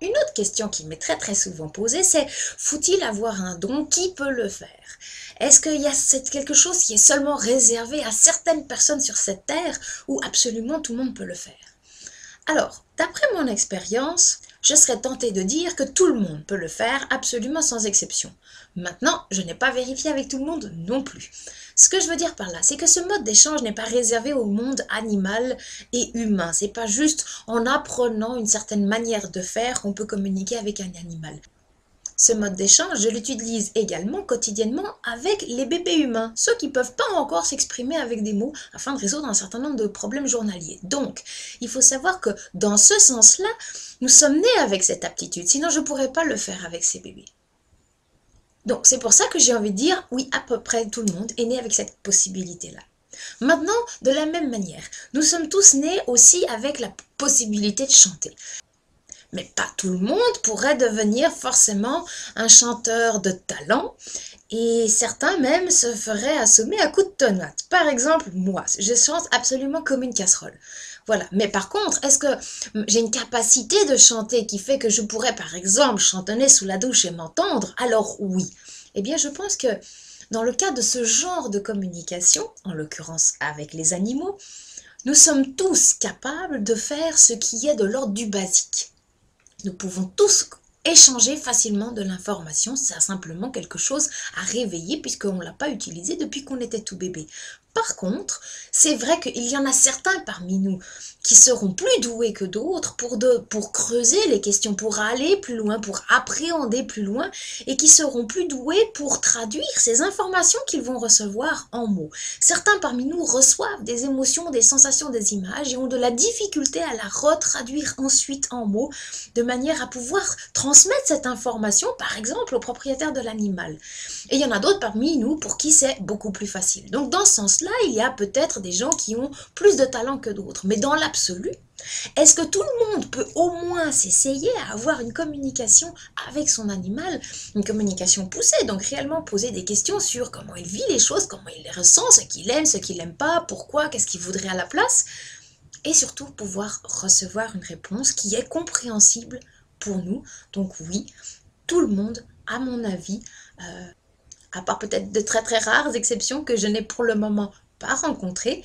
Une autre question qui m'est très souvent posée, c'est faut-il avoir un don? Qui peut le faire? Est-ce qu'il y a quelque chose qui est seulement réservé à certaines personnes sur cette terre ou absolument tout le monde peut le faire? Alors, d'après mon expérience, je serais tentée de dire que tout le monde peut le faire, absolument sans exception. Maintenant, je n'ai pas vérifié avec tout le monde non plus. Ce que je veux dire par là, c'est que ce mode d'échange n'est pas réservé au monde animal et humain. C'est pas juste en apprenant une certaine manière de faire qu'on peut communiquer avec un animal. Ce mode d'échange, je l'utilise également quotidiennement avec les bébés humains, ceux qui ne peuvent pas encore s'exprimer avec des mots afin de résoudre un certain nombre de problèmes journaliers. Donc, il faut savoir que dans ce sens-là, nous sommes nés avec cette aptitude, sinon je ne pourrais pas le faire avec ces bébés. Donc, c'est pour ça que j'ai envie de dire, oui, à peu près tout le monde est né avec cette possibilité-là. Maintenant, de la même manière, nous sommes tous nés aussi avec la possibilité de chanter. Mais pas tout le monde pourrait devenir forcément un chanteur de talent et certains même se feraient assommer à coups de tonate. Par exemple, moi, je chante absolument comme une casserole. Voilà. Mais par contre, est-ce que j'ai une capacité de chanter qui fait que je pourrais, par exemple, chantonner sous la douche et m'entendre? Alors oui. Eh bien, je pense que dans le cas de ce genre de communication, en l'occurrence avec les animaux, nous sommes tous capables de faire ce qui est de l'ordre du basique. Nous pouvons tous échanger facilement de l'information, c'est simplement quelque chose à réveiller puisqu'on ne l'a pas utilisé depuis qu'on était tout bébé. Par contre, c'est vrai qu'il y en a certains parmi nous qui seront plus doués que d'autres pour creuser les questions, pour aller plus loin, pour appréhender plus loin, et qui seront plus doués pour traduire ces informations qu'ils vont recevoir en mots. Certains parmi nous reçoivent des émotions, des sensations, des images, et ont de la difficulté à la retraduire ensuite en mots, de manière à pouvoir transmettre cette information, par exemple, au propriétaire de l'animal. Et il y en a d'autres parmi nous pour qui c'est beaucoup plus facile. Donc dans ce sens-là, il y a peut-être des gens qui ont plus de talent que d'autres. Mais dans l'absolu, est-ce que tout le monde peut au moins s'essayer à avoir une communication avec son animal, une communication poussée, donc réellement poser des questions sur comment il vit les choses, comment il les ressent, ce qu'il aime, ce qu'il n'aime pas, pourquoi, qu'est-ce qu'il voudrait à la place, et surtout pouvoir recevoir une réponse qui est compréhensible pour nous. Donc oui, tout le monde, à mon avis, à part peut-être de très rares exceptions que je n'ai pour le moment pas rencontrées,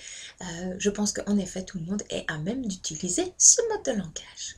je pense qu'en effet tout le monde est à même d'utiliser ce mode de langage.